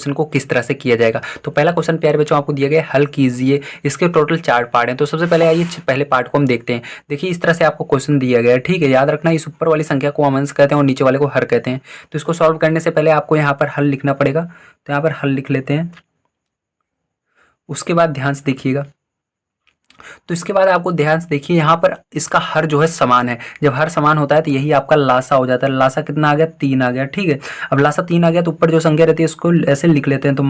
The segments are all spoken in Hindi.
क्वेश्चन को किस तरह से किया जाएगा। तो पहला क्वेश्चन प्यारे बच्चों आपको दिया गया है, हल कीजिए। इसके टोटल 4 पार्ट हैं। तो सबसे पहले आइए पहले पार्ट को हम देखते हैं। देखिए इस तरह से आपको क्वेश्चन दिया गया है, ठीक है। याद रखना इस ऊपर वाली संख्या को हम अंश कहते हैं और नीचे वाले को हर कहते हैं। तो इसको सॉल्व करने से पहले आपको यहाँ पर हल लिखना पड़ेगा। तो यहाँ पर हल लिख लेते हैं। उसके बाद ध्यान से देखिएगा। तो इसके बाद आपको ध्यान से देखिए, यहाँ पर इसका हर जो है समान है। जब हर समान होता है तो यही आपका लासा हो जाता है। लासा कितना आ गया, 3 आ गया, ठीक है। अब लासा 3 आ गया तो ऊपर जो संख्या रहती है इसको ऐसे लिख लेते हैं। तो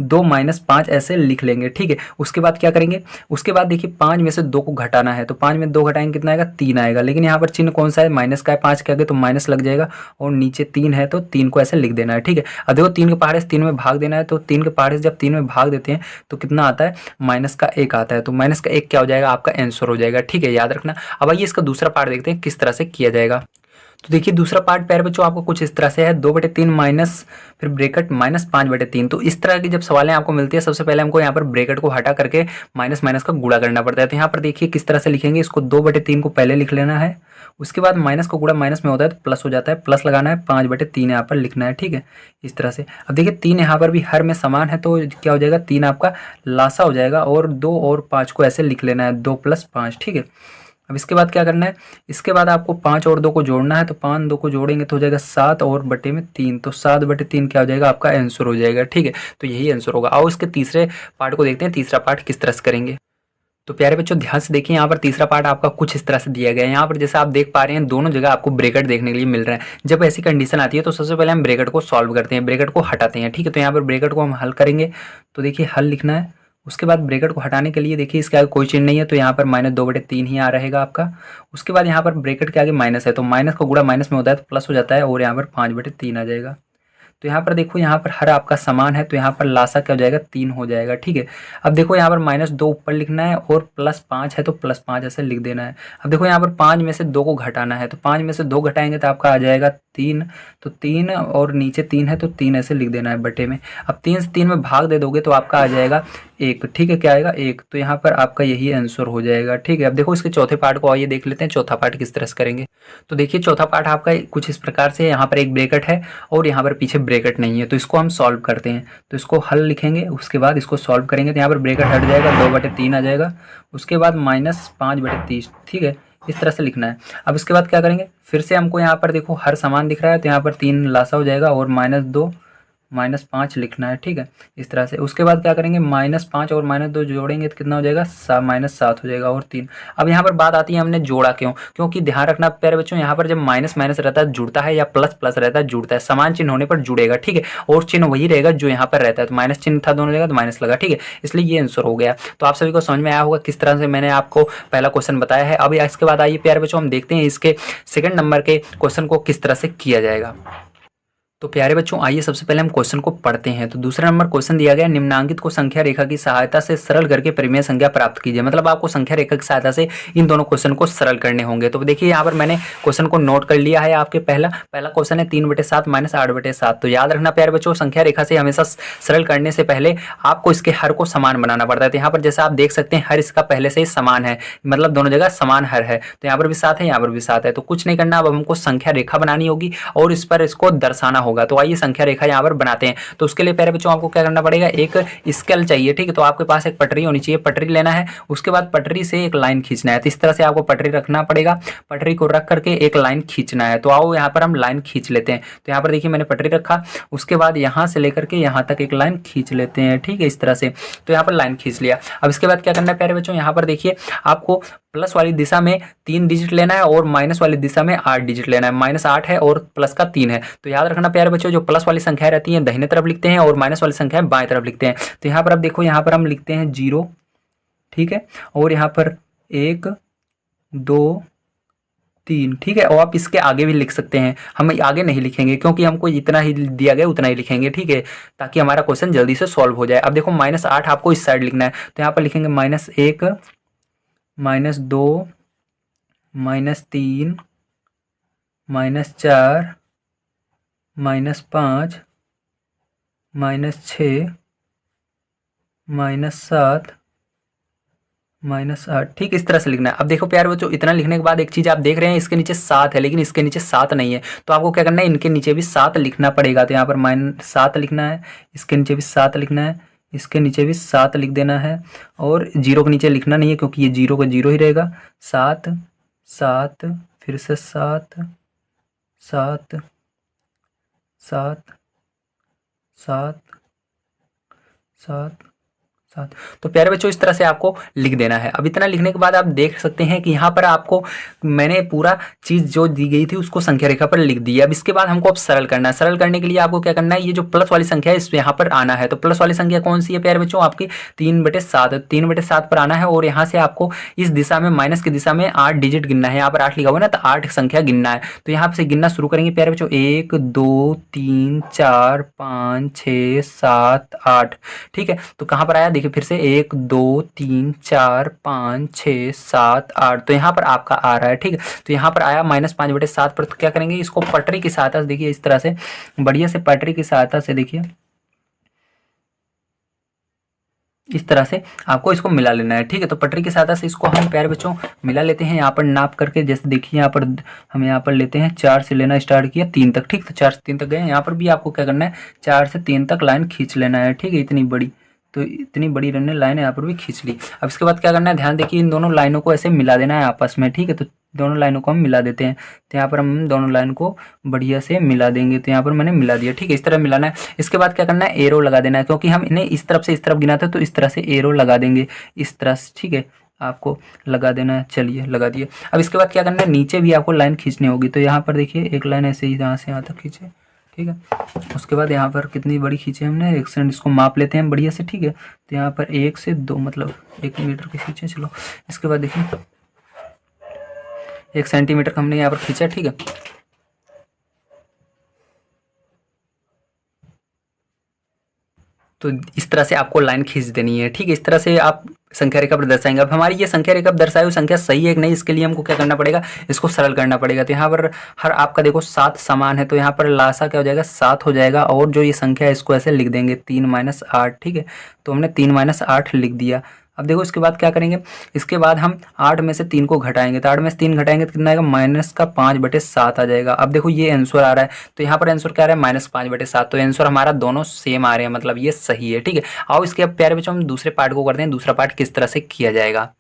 2 - 5 ऐसे लिख लेंगे, ठीक है। उसके बाद क्या करेंगे, उसके बाद देखिए 5 में से 2 को घटाना है। तो 5 में 2 घटाएंगे कितना आएगा, 3 आएगा। लेकिन यहाँ पर चिन्ह कौन सा है, माइनस का है। 5 के आगे तो माइनस लग जाएगा और नीचे 3 है तो 3 को ऐसे लिख देना है, ठीक है। अब देखो 3 के पहाड़े से 3 में भाग देना है। तो 3 के पहाड़े से जब 3 में भाग देते हैं तो कितना आता है, -1 आता है। तो -1 क्या हो जाएगा, आपका आंसर हो जाएगा, ठीक है। याद रखना। अब आइए इसका दूसरा पार्ट देखते हैं किस तरह से किया जाएगा। तो देखिए दूसरा पार्ट प्यारे बच्चों आपको कुछ इस तरह से है, 2/3 माइनस फिर ब्रैकेट -5/3। तो इस तरह की जब सवालें आपको मिलती है, सबसे पहले हमको यहाँ पर ब्रैकेट को हटा करके माइनस माइनस का गुणा करना पड़ता है। तो यहाँ पर देखिए किस तरह से लिखेंगे, इसको 2/3 को पहले लिख लेना है। उसके बाद माइनस को गुणा माइनस में होता है तो प्लस हो जाता है, प्लस लगाना है, 5/3 यहाँ पर लिखना है, ठीक है। इस तरह से अब देखिए 3 यहाँ पर भी हर में समान है तो क्या हो जाएगा, 3 आपका लासा हो जाएगा। और 2 और 5 को ऐसे लिख लेना है, 2 + 5, ठीक है। अब इसके बाद क्या करना है, इसके बाद आपको 5 और 2 को जोड़ना है। तो 5 2 को जोड़ेंगे तो हो जाएगा 7 और बटे में 3। तो 7/3 क्या हो जाएगा, आपका आंसर हो जाएगा, ठीक है। तो यही आंसर होगा। आओ इसके तीसरे पार्ट को देखते हैं, तीसरा पार्ट किस तरह से करेंगे। तो प्यारे बच्चों ध्यान से देखिए, यहाँ पर तीसरा पार्ट आपका कुछ इस तरह से दिया गया है। यहाँ पर जैसे आप देख पा रहे हैं दोनों जगह आपको ब्रैकेट देखने के लिए मिल रहा है। जब ऐसी कंडीशन आती है तो सबसे पहले हम ब्रैकेट को सॉल्व करते हैं, ब्रैकेट को हटाते हैं, ठीक है। तो यहाँ पर ब्रैकेट को हम हल करेंगे। तो देखिए हल लिखना है। उसके बाद ब्रैकेट को हटाने के लिए देखिए इसके आगे कोई चिन्ह नहीं है तो यहाँ पर -2/3 ही आ रहेगा आपका। उसके बाद यहाँ पर ब्रैकेट के आगे माइनस है तो माइनस का गुणा माइनस में होता है तो प्लस हो जाता है और यहाँ पर 5/3 आ जाएगा। तो यहाँ पर देखो, यहाँ पर हर आपका समान है तो यहाँ पर लासा क्या हो जाएगा, 3 हो जाएगा, ठीक है। अब देखो यहाँ पर -2 ऊपर लिखना है और +5 है तो +5 ऐसे लिख देना है। अब देखो यहाँ पर 5 में से 2 को घटाना है। तो 5 में से 2 घटाएंगे तो आपका आ जाएगा 3। तो 3 और नीचे 3 है तो 3 ऐसे लिख देना है बटे में। अब 3 से 3 में भाग दे दोगे तो आपका आ जाएगा 1, ठीक है। क्या आएगा, 1। तो यहाँ पर आपका यही आंसर हो जाएगा, ठीक है। अब देखो इसके चौथे पार्ट को आइए देख लेते हैं, चौथा पार्ट किस तरह से करेंगे। तो देखिए चौथा पार्ट आपका कुछ इस प्रकार से, यहाँ पर एक ब्रैकेट है और यहाँ पर पीछे ब्रैकेट नहीं है। तो इसको हम सॉल्व करते हैं। तो इसको हल लिखेंगे, उसके बाद इसको सॉल्व करेंगे। तो यहाँ पर ब्रैकेट हट जाएगा, 2/3 आ जाएगा। उसके बाद -5/30, ठीक है। इस तरह से लिखना है। अब इसके बाद क्या करेंगे, फिर से हमको यहाँ पर देखो हर समान दिख रहा है तो यहाँ पर 3 लासा हो जाएगा और -2 -5 लिखना है, ठीक है। इस तरह से उसके बाद क्या करेंगे, -5 और -2 जोड़ेंगे तो कितना हो जाएगा, -7 हो जाएगा और 3। अब यहाँ पर बात आती है हमने जोड़ा क्यों, क्योंकि ध्यान रखना प्यारे बच्चों, यहाँ पर जब माइनस माइनस रहता है जुड़ता है या प्लस प्लस रहता है जुड़ता है। समान चिन्ह होने पर जुड़ेगा, ठीक है। और चिन्ह वही रहेगा जो यहाँ पर रहता है। तो माइनस चिन्ह था दोनों जगह तो माइनस लगा, ठीक है। इसलिए ये आंसर हो गया। तो आप सभी को समझ में आया होगा किस तरह से मैंने आपको पहला क्वेश्चन बताया है। अभी इसके बाद आइए प्यारे बच्चों हम देखते हैं इसके सेकंड नंबर के क्वेश्चन को किस तरह से किया जाएगा। तो प्यारे बच्चों आइए सबसे पहले हम क्वेश्चन को पढ़ते हैं। तो दूसरा नंबर क्वेश्चन दिया गया, निम्नांकित को संख्या रेखा की सहायता से सरल करके परिमेय संख्या प्राप्त कीजिए। मतलब आपको संख्या रेखा की सहायता से इन दोनों क्वेश्चन को सरल करने होंगे। तो देखिए यहाँ पर मैंने क्वेश्चन को नोट कर लिया है। आपके पहला क्वेश्चन है 3/7 - 8/7। तो याद रखना प्यारे बच्चों, संख्या रेखा से हमेशा सरल करने से पहले आपको इसके हर को समान बनाना पड़ता है। तो यहाँ पर जैसा आप देख सकते हैं हर इसका पहले से ही समान है, मतलब दोनों जगह समान हर है। तो यहाँ पर भी 7 है, यहाँ पर भी 7 है। तो कुछ नहीं करना, अब हमको संख्या रेखा बनानी होगी और इस पर इसको दर्शाना होगा। तो आइए संख्या रेखा यहाँ पर बनाते हैं। तो उसके लिए प्यारे बच्चों आपको क्या करना पड़ेगा, एक स्केल चाहिए, ठीक है। तो आपके पास एक पटरी होनी चाहिए, पटरी लेना है। उसके बाद पटरी से एक लाइन खींचना है। तो इस तरह से आपको पटरी रखना पड़ेगा, पटरी को रख करके एक लाइन खींचना है। तो आओ यहाँ पर हम लाइन खींच लेते हैं। तो यहाँ पर देखिए मैंने पटरी रखा, उसके बाद यहाँ से लेकर के यहाँ तक एक लाइन खींच लेते हैं, ठीक है, इस तरह से। तो यहाँ पर लाइन खींच लिया। अब इसके बाद क्या करना है प्यारे बच्चों, यहाँ पर देखिए आपको प्लस वाली दिशा में 3 डिजिट लेना है और माइनस वाली दिशा में 8 डिजिट लेना है। -8 है और प्लस का 3 है। तो याद रखना प्यारे बच्चों, जो प्लस वाली संख्या रहती है दाहिने तरफ लिखते हैं और माइनस वाली संख्या बाएं तरफ लिखते हैं। तो यहाँ पर अब देखो, यहाँ पर हम लिखते हैं 0, ठीक है, और यहाँ पर 1 2 3, ठीक है। और आप इसके आगे भी लिख सकते हैं, हम आगे नहीं लिखेंगे क्योंकि हमको इतना ही दिया गया उतना ही लिखेंगे, ठीक है, ताकि हमारा क्वेश्चन जल्दी से सॉल्व हो जाए। अब देखो -8 आपको इस साइड लिखना है। तो यहाँ पर लिखेंगे -1 -2 -3 -4 -5 -6 -7 -8 ठीक इस तरह से लिखना है। अब देखो प्यारे बच्चों इतना लिखने के बाद एक चीज़ आप देख रहे हैं इसके नीचे 7 है लेकिन इसके नीचे 7 नहीं है, तो आपको क्या करना है इनके नीचे भी 7 लिखना पड़ेगा। तो यहाँ पर -7 लिखना है, इसके नीचे भी 7 लिखना है, इसके नीचे भी 7 लिख देना है और 0 के नीचे लिखना नहीं है क्योंकि ये 0 का 0 ही रहेगा। 7 7 फिर से 7 7 7 7 7 7। तो प्यारे बच्चों इस तरह से आपको लिख देना है। अब इतना लिखने के बाद आप देख सकते हैं कि यहाँ पर आपको मैंने पूरा चीज़ जो दी गई थी उसको संख्या रेखा पर लिख दी है। अब इसके बाद हमको अब सरल करना है। सरल करने के लिए आपको क्या करना है, ये जो प्लस वाली संख्या है इस यहाँ पर आना है। तो प्लस वाली संख्या कौन सी है प्यारे बच्चों, आपकी 3/7। 3/7 पर आना है और यहाँ से आपको इस दिशा में माइनस की दिशा में 8 डिजिट गिनना है। यहाँ पर 8 लिखा हुआ है ना, तो 8 संख्या गिनना है। तो यहाँ से गिनना शुरू करेंगे प्यारे बच्चों, 1 2 3 4 5 6 7 8। ठीक है, तो कहाँ पर आया देखिए फिर से 1 2 3 4 5 6 7 8। तो यहाँ पर आपका आ रहा है। ठीक है, तो यहाँ पर आया -5/7 पर। तो क्या करेंगे इसको पटरी की सहायता से देखिए इस तरह से बढ़िया से पटरी की सहायता से देखिए इस तरह से आपको इसको मिला लेना है। ठीक है, तो पटरी की सहायता से इसको हम प्यारे बच्चों मिला लेते हैं। यहाँ पर नाप करके जैसे देखिए यहाँ पर हम यहाँ पर लेते हैं 4 से लेना स्टार्ट किया 3 तक। ठीक, तो 4 से 3 तक गए। यहाँ पर भी आपको क्या करना है 4 से 3 तक लाइन खींच लेना है। ठीक है, इतनी बड़ी, तो इतनी बड़ी रनने लाइन यहाँ पर भी खींच ली। अब इसके बाद क्या करना है, ध्यान देखिए इन दोनों लाइनों को ऐसे मिला देना है आपस में। ठीक है, तो दोनों लाइनों को हम मिला देते हैं। तो यहाँ पर हम दोनों लाइन को बढ़िया से मिला देंगे। तो यहाँ पर मैंने मिला दिया। ठीक है, इस तरह मिलाना है। इसके बाद क्या करना है, एरो लगा देना है क्योंकि हम इन्हें इस तरफ से इस तरफ गिना था, तो इस तरह से एरो लगा देंगे इस तरह से। ठीक है, आपको लगा देना है। चलिए लगा दिए। अब इसके बाद क्या करना है, नीचे भी आपको लाइन खींचनी होगी। तो यहाँ पर देखिए एक लाइन ऐसे ही यहाँ से यहाँ तक खींचे। ठीक है, उसके बाद यहाँ पर कितनी बड़ी खींचे हमने 1 सेंट, इसको माप लेते हैं बढ़िया से। ठीक है, तो यहाँ पर 1 से 2 मतलब 1 मीटर की खींचे। चलो इसके बाद देखिए 1 सेंटीमीटर का हमने यहाँ पर खींचा। ठीक है, तो इस तरह से आपको लाइन खींच देनी है। ठीक है, इस तरह से आप संख्या रेखा पर दर्शाएंगे। अब हमारी ये संख्या रेखा पर दर्शाई हुई संख्या सही है कि नहीं, इसके लिए हमको क्या करना पड़ेगा, इसको सरल करना पड़ेगा। तो यहाँ पर हर आपका देखो 7 समान है, तो यहाँ पर लासा क्या हो जाएगा 7 हो जाएगा। और जो ये संख्या है इसको ऐसे लिख देंगे 3 - 8। ठीक है, तो हमने 3 - 8 लिख दिया। अब देखो इसके बाद क्या करेंगे, इसके बाद हम 8 में से 3 को घटाएंगे। तो 8 में से 3 घटाएंगे तो कितना आएगा, -5/7 आ जाएगा। अब देखो ये आंसर आ रहा है, तो यहाँ पर आंसर क्या आ रहा है -5/7। तो आंसर हमारा दोनों सेम आ रहे हैं, मतलब ये सही है। ठीक है, आओ इसके अब प्यारे बच्चों हम दूसरे पार्ट को करते हैं। दूसरा पार्ट किस तरह से किया जाएगा,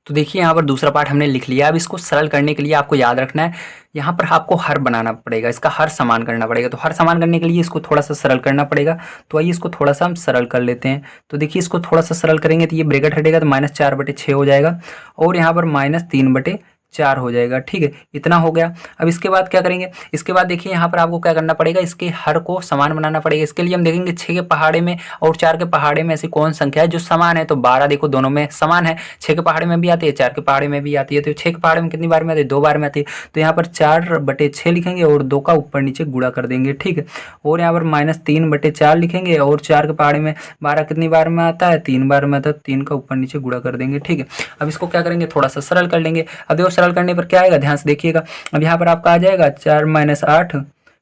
तो देखिए यहाँ पर दूसरा पार्ट हमने लिख लिया। अब इसको सरल करने के लिए आपको याद रखना है, यहाँ पर आपको हर बनाना पड़ेगा, इसका हर समान करना पड़ेगा। तो हर समान करने के लिए इसको थोड़ा सा सरल करना पड़ेगा। तो आइए इसको थोड़ा सा हम सरल कर लेते हैं। तो देखिए इसको थोड़ा सा सरल करेंगे तो ये ब्रैकेट हटेगा तो -4/6 हो जाएगा और यहाँ पर -3/4 हो जाएगा। ठीक है, इतना हो गया। अब इसके बाद क्या करेंगे, इसके बाद देखिए यहाँ पर आपको क्या करना पड़ेगा, इसके हर को समान बनाना पड़ेगा। इसके लिए हम देखेंगे 6 के पहाड़े में और 4 के पहाड़े में ऐसी कौन संख्या है जो समान है। तो 12 देखो दोनों में समान है, 6 के पहाड़े में भी आती है, 4 के पहाड़े में भी आती है। तो 6 के पहाड़े में कितनी बार में आती है, 2 बार में आती है। तो यहाँ पर 4/6 लिखेंगे और 2 का ऊपर नीचे गुणा कर देंगे। ठीक है, और यहाँ पर -3/4 लिखेंगे और 4 के पहाड़े में 12 कितनी बार में आता है, 3 बार में आता है। 3 का ऊपर नीचे गुणा कर देंगे। ठीक है, अब इसको क्या करेंगे, थोड़ा सा सरल कर लेंगे। अब देखो सरल करने पर क्या आएगा, ध्यान से देखिएगा। अब यहाँ पर आपका आ जाएगा 4 - 8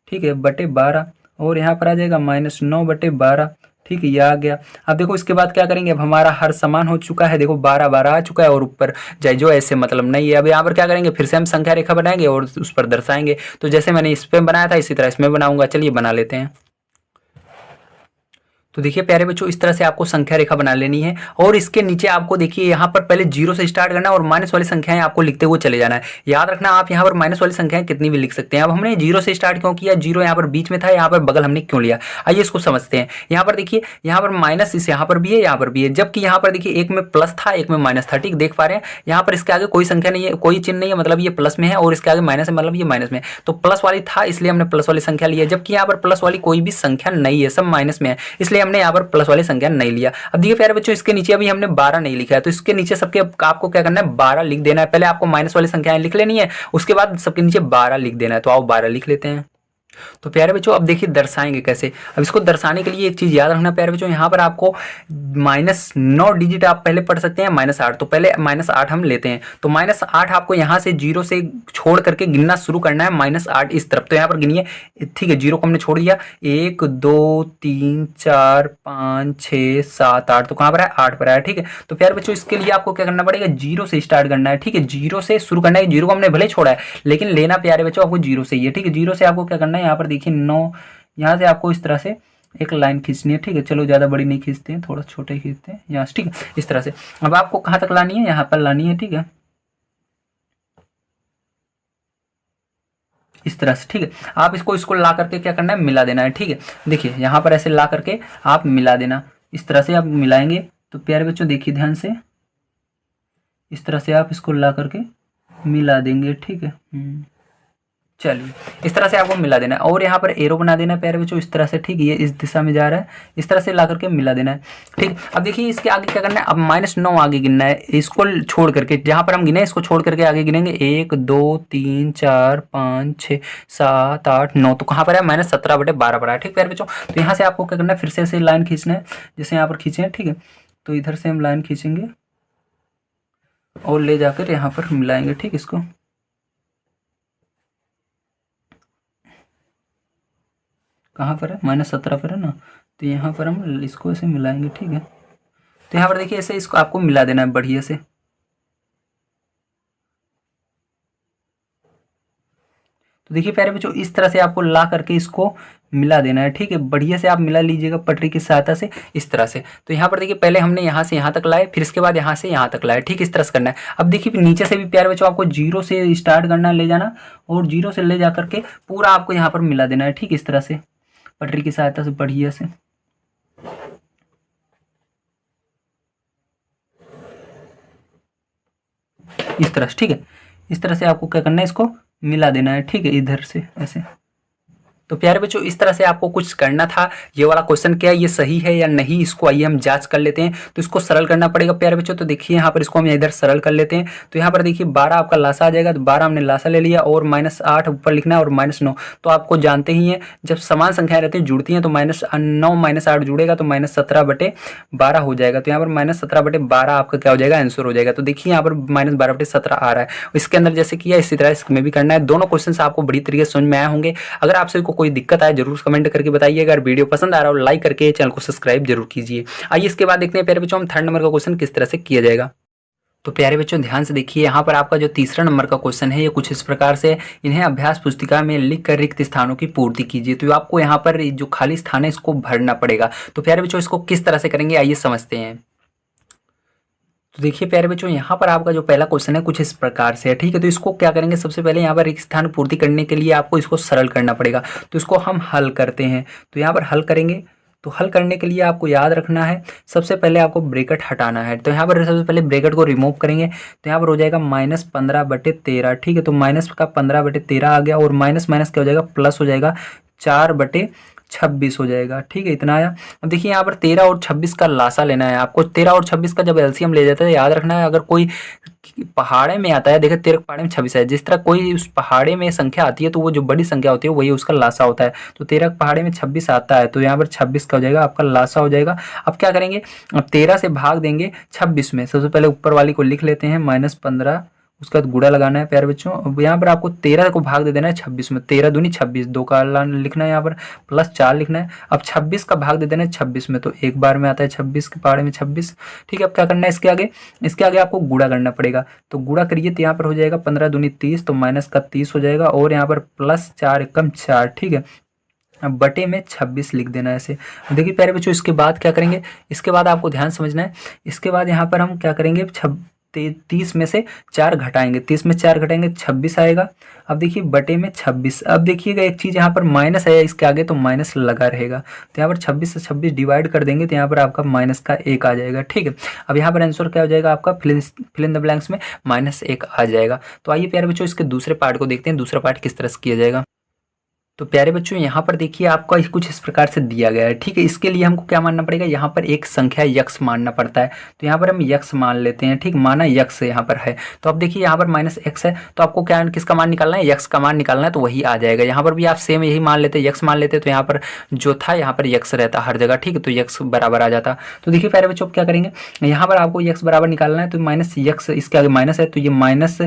ठीक है /12 और यहाँ पर आ जाएगा -9/12। ठीक है, ये आ गया। अब देखो इसके बाद क्या करेंगे, अब हमारा हर समान हो चुका है। देखो 12 आ चुका है और ऊपर जाए जो ऐसे मतलब नहीं है। अब यहाँ पर क्या करेंगे, फिर से हम संख्या रेखा बनाएंगे और उस पर दर्शाएंगे। तो जैसे मैंने इस पे बनाया था इसी तरह इसमें बनाऊंगा। चलिए बना लेते हैं। तो देखिए प्यारे बच्चों इस तरह से आपको संख्या रेखा बना लेनी है और इसके नीचे आपको देखिए यहाँ पर पहले 0 से स्टार्ट करना है और माइनस वाली संख्याएं आपको लिखते हुए चले जाना है। याद रखना आप यहाँ पर माइनस वाली संख्याएं कितनी भी लिख सकते हैं। अब हमने 0 से स्टार्ट क्यों किया, 0 यहाँ पर बीच में था, यहाँ पर बगल हमने क्यों लिया, आइए इसको समझते हैं। यहाँ पर देखिए यहाँ पर माइनस इस यहाँ पर भी है, यहाँ पर भी है, जबकि यहाँ पर देखिए एक में प्लस था एक में माइनस था। ठीक देख पा रहे हैं, यहाँ पर इसके आगे कोई संख्या नहीं है, कोई चिन्ह नहीं है, मतलब ये प्लस में है और इसके आगे माइनस है मतलब ये माइनस में। तो प्लस वाली था इसलिए हमने प्लस वाली संख्या ली है, जबकि यहाँ पर प्लस वाली कोई भी संख्या नहीं है, सब माइनस में है, इसलिए हमने यहाँ पर प्लस वाली संख्या नहीं लिया। अब देखिए प्यारे बच्चों इसके नीचे अभी हमने 12 नहीं लिखा है, तो इसके नीचे सबके आपको क्या करना है 12 लिख देना है। पहले आपको माइनस वाली संख्याएं लिख लेनी है, उसके बाद सबके नीचे 12 लिख देना है। तो आओ 12 लिख लेते हैं। तो प्यारे बच्चों अब देखिए दर्शाएंगे कैसे। अब इसको दर्शाने के लिए एक चीज़ याद रखना प्यारे बच्चों, यहाँ पर आपको -9 डिजिट आप पहले पढ़ सकते हैं -8। तो पहले -8 हम लेते हैं, तो -8 आपको यहाँ से 0 से छोड़ करके गिनना शुरू करना है, -8 इस तरफ। तो यहाँ पर गिनिए, ठीक है, 0 को हमने छोड़ दिया, 1 2 3 4 5 6 7 8, तो कहाँ पर है, 8 पर है, ठीक है। तो प्यारे बच्चों इसके लिए आपको क्या करना पड़ेगा, 0 से स्टार्ट करना है, ठीक है, 0 से शुरू करना है। 0 को हमने भले छोड़ा है लेकिन लेना प्यारे बच्चों आपको 0 से ही है, ठीक है। 0 से आपको क्या करना है, यहाँ पर देखिए 9, यहाँ से आपको इस तरह से एक लाइन खींचनी है, ठीक है। चलो ज़्यादा बड़ी नहीं खींचते हैं, थोड़ा छोटा ही खींचते हैं यहाँ से, ठीक है, इस तरह से। अब आपको कहाँ तक लानी है, यहाँ पर लानी है, ठीक है, इस तरह से, ठीक है। आप इसको ला करके क्या करना है, मिला देना है, ठीक है। देखिए यहाँ पर ऐसे ला करके आप मिला देना, इस तरह से आप मिलाएंगे। तो प्यारे बच्चों देखिए ध्यान से, इस तरह से आप इसको ला करके मिला देंगे, ठीक है। चलिए इस तरह से आपको मिला देना है, और यहाँ पर एरो बना देना है प्यारे बच्चों, इस तरह से, ठीक है, ये इस दिशा में जा रहा है, इस तरह से ला करके मिला देना है, ठीक। अब देखिए इसके आगे क्या करना है, अब -9 आगे गिनना है, इसको छोड़ करके, जहाँ पर हम गिने इसको छोड़ करके आगे गिनेंगे, 1 2 3 4 5 6 7 8 9, तो कहाँ पर है, -17/12 पर है, ठीक प्यारे बच्चों। तो यहाँ से आपको क्या करना है, फिर से ऐसे लाइन खींचना है, जैसे यहाँ पर खींचे हैं, ठीक है। तो इधर से हम लाइन खींचेंगे और ले जाकर यहाँ पर मिलाएंगे, ठीक, इसको कहाँ पर है, -17 पर है ना। तो यहाँ पर हम इसको ऐसे मिलाएंगे, ठीक है। तो यहाँ पर देखिए ऐसे इसको आपको मिला देना है बढ़िया से। तो देखिए प्यारे बच्चों इस तरह से आपको ला करके इसको मिला देना है, ठीक है, बढ़िया से आप मिला लीजिएगा पटरी की सहायता से, इस तरह से। तो यहाँ पर देखिए पहले हमने यहाँ से यहाँ तक लाए, फिर इसके बाद यहाँ से यहाँ तक लाए, ठीक, इस तरह से करना है। अब देखिए नीचे से भी प्यारे बच्चों आपको 0 से स्टार्ट करना है, ले जाना, और 0 से ले जा करके पूरा आपको यहाँ पर मिला देना है, ठीक, इस तरह से पटरी की सहायता से बढ़िया से। इस तरह से, ठीक है, इस तरह से आपको क्या करना है, इसको मिला देना है, ठीक है, इधर से ऐसे। तो प्यारे बच्चों इस तरह से आपको कुछ करना था। ये वाला क्वेश्चन क्या है, ये सही है या नहीं, इसको आइए हम जांच कर लेते हैं। तो इसको सरल करना पड़ेगा प्यारे बच्चों। तो देखिए यहाँ पर इसको हम इधर सरल कर लेते हैं। तो यहाँ पर देखिए 12 आपका लासा आ जाएगा, तो 12 हमने लासा ले लिया, और -8 ऊपर लिखना है, और -9। तो आपको जानते ही हैं जब समान संख्याएं रहती हैं जुड़ती हैं तो -9 -8 जुड़ेगा तो -17/12 हो जाएगा। तो यहाँ पर -17/12 आपका क्या हो जाएगा, आंसर हो जाएगा। तो देखिए यहाँ पर -12/17 आ रहा है। इसके अंदर जैसे किया इसी तरह इसमें भी करना है। दोनों क्वेश्चन आपको बड़ी तरीके से समझ में आए होंगे। अगर आप सभी को कोई दिक्कत आए जरूर कमेंट करके बताइए। अगर वीडियो पसंद आ रहा हो लाइक करके चैनल को सब्सक्राइब जरूर कीजिए। आइए इसके बाद देखते हैं प्यारे बच्चों हम 3rd नंबर का क्वेश्चन किस तरह से किया जाएगा। तो प्यारे बच्चों ध्यान से देखिए, यहाँ पर आपका जो 3रा नंबर का क्वेश्चन है ये कुछ इस प्रकार से, इन्हें अभ्यास पुस्तिका में लिख कर रिक्त स्थानों की पूर्ति कीजिए। तो आपको यहाँ पर जो खाली स्थान है इसको भरना पड़ेगा। तो प्यारे बच्चों इसको किस तरह से करेंगे आइए समझते हैं। तो देखिए प्यारे बच्चों यहाँ पर आपका जो पहला क्वेश्चन है कुछ इस प्रकार से है, ठीक है। तो इसको क्या करेंगे, सबसे पहले यहाँ पर एक स्थान पूर्ति करने के लिए आपको इसको सरल करना पड़ेगा। तो इसको हम हल करते हैं। तो यहाँ पर हल करेंगे, तो हल करने के लिए आपको याद रखना है सबसे पहले आपको ब्रैकेट हटाना है। तो यहाँ पर सबसे पहले ब्रैकेट को रिमूव करेंगे, तो यहाँ पर हो जाएगा -15/13, ठीक है। तो माइनस का 15/13 आ गया, और माइनस माइनस क्या हो जाएगा, प्लस हो जाएगा, 4/26 हो जाएगा, ठीक है, इतना आया। अब देखिए यहाँ पर 13 और 26 का लासा लेना है आपको। 13 और 26 का जब एलसीएम ले जाता है याद रखना है, अगर कोई पहाड़े में आता है, देखिए 13 पहाड़े में 26 है, जिस तरह कोई उस पहाड़े में संख्या आती है तो वो जो बड़ी संख्या होती है वही उसका लासा होता है। तो 13 पहाड़े में 26 आता है, तो यहाँ पर 26 का हो जाएगा आपका लासा हो जाएगा। अब क्या करेंगे, अब 13 से भाग देंगे 26 में। सबसे पहले ऊपर वाली को लिख लेते हैं -15, उसका गुड़ा लगाना है प्यारे बच्चों। अब यहाँ पर आपको 13 को भाग दे देना है 26 में, 13 दूनी 26, 2 का लिखना है यहाँ पर, +4 लिखना है। अब 26 का भाग दे देना है 26 में, तो एक बार में आता है 26 के पहाड़े में 26, ठीक है। अब क्या करना है, इसके आगे आपको गुड़ा करना पड़ेगा। तो गुड़ा करिए, तो यहाँ पर हो जाएगा 15 दूनी 30, तो माइनस का 30 हो जाएगा, और यहाँ पर +4 एकम 4, ठीक है। अब बटे में 26 लिख देना है ऐसे। देखिए प्यारे बच्चों इसके बाद क्या करेंगे, इसके बाद आपको ध्यान समझना है। इसके बाद यहाँ पर हम क्या करेंगे, 30 में से 4 घटाएंगे, 30 में 4 घटाएंगे 26 आएगा। अब देखिए बटे में 26। अब देखिएगा एक चीज़ यहाँ पर माइनस है इसके आगे, तो माइनस लगा रहेगा। तो यहाँ पर 26 से 26 डिवाइड कर देंगे, तो यहाँ पर आपका -1 आ जाएगा, ठीक है। अब यहाँ पर आंसर क्या हो जाएगा आपका, फिल इन द ब्लैंक्स में -1 आ जाएगा। तो आइए प्यारे बच्चों इसके दूसरे पार्ट को देखते हैं, दूसरा पार्ट किस तरह से किया जाएगा। तो प्यारे बच्चों यहाँ पर देखिए आपका कुछ इस प्रकार से दिया गया है, ठीक है। इसके लिए हमको क्या मानना पड़ेगा, यहाँ पर एक संख्या यक्स मानना पड़ता है। तो यहाँ पर हम यक्स मान लेते हैं, ठीक, माना यक्स यहाँ पर है। तो अब देखिए यहाँ पर माइनस एक्स है, तो आपको क्या किसका मान निकालना है, यक्स का मान निकालना है, तो वही आ जाएगा। यहाँ पर भी आप सेम यही मान लेते, यक्स मान लेते, तो यहाँ पर जो था यहाँ पर यक्स रहता हर जगह, ठीक है, तो यक्स बराबर आ जाता। तो देखिए प्यारे बच्चों अब क्या करेंगे, यहाँ पर आपको यक्स बराबर निकालना है, तो माइनस यक्स इसके आगे माइनस है, तो ये माइनस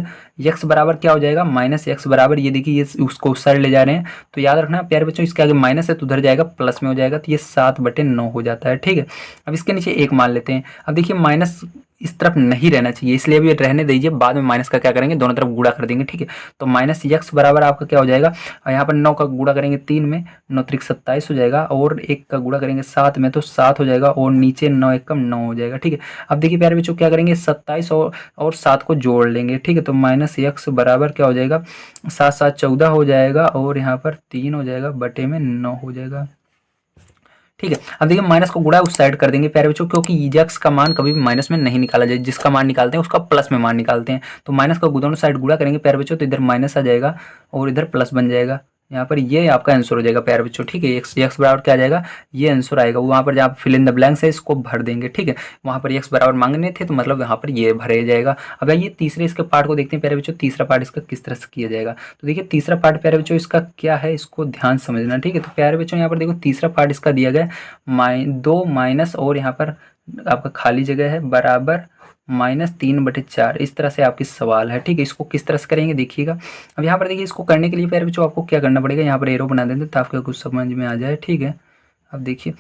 यक्स बराबर क्या हो जाएगा, माइनस यक्स बराबर, ये देखिए ये उसको उस साइड ले जा रहे हैं, तो याद रखना प्यारे बच्चों इसके आगे माइनस है तो उधर जाएगा प्लस में हो जाएगा, तो ये 7/9 हो जाता है, ठीक है। अब इसके नीचे एक मान लेते हैं। अब देखिए माइनस इस तरफ नहीं रहना चाहिए, इसलिए अभी रहने दीजिए, बाद में माइनस का क्या करेंगे, दोनों तरफ गुणा कर देंगे, ठीक है। तो माइनस यक्स बराबर आपका क्या हो जाएगा, यहाँ पर 9 का गुणा करेंगे 3 में, 9 त्रिक 27 हो जाएगा, और 1 का गुणा करेंगे 7 में तो 7 हो जाएगा, और नीचे 9 एकम 9 हो जाएगा, ठीक है। अब देखिए प्यारे बच्चों क्या करेंगे, 27 और 7 को जोड़ लेंगे, ठीक है। तो माइनस यक्स बराबर क्या हो जाएगा, 7 7 14 हो जाएगा, और यहाँ पर 3 हो जाएगा, बटे में 9 हो जाएगा, ठीक है। अब देखिए माइनस को गुणा उस साइड कर देंगे प्यारे बच्चों, क्योंकि यक्स का मान कभी भी माइनस में नहीं निकाला जाए, जिसका मान निकालते हैं उसका प्लस में मान निकालते हैं। तो माइनस का दोनों साइड गुणा करेंगे प्यारे बच्चों, तो इधर माइनस आ जाएगा और इधर प्लस बन जाएगा। यहाँ पर ये आपका आंसर हो जाएगा प्यारे बच्चों, ठीक है। एक्स बराबर क्या आ जाएगा, ये आंसर आएगा। वहाँ पर जहाँ फिल इन द ब्लैंक्स है इसको भर देंगे, ठीक है। वहाँ पर एक्स बराबर मांगने थे तो मतलब यहाँ पर ये भरे जाएगा। अब ये तीसरे इसके पार्ट को देखते हैं प्यारे बच्चों, तीसरा पार्ट इसका किस तरह से किया जाएगा। तो देखिए तीसरा पार्ट प्यारे बच्चों इसका क्या है, इसको ध्यान समझना, ठीक है। तो प्यारे बच्चों यहाँ पर देखो तीसरा पार्ट इसका दिया गया है 2 माइनस और यहाँ पर आपका खाली जगह है बराबर -3/4, इस तरह से आपकी सवाल है, ठीक है। इसको किस तरह से करेंगे देखिएगा। अब यहाँ पर देखिए इसको करने के लिए प्यारे बच्चों आपको क्या करना पड़ेगा, यहाँ पर एरो बना देते ताकि आपको कुछ समझ में आ जाए, ठीक है। अब देखिए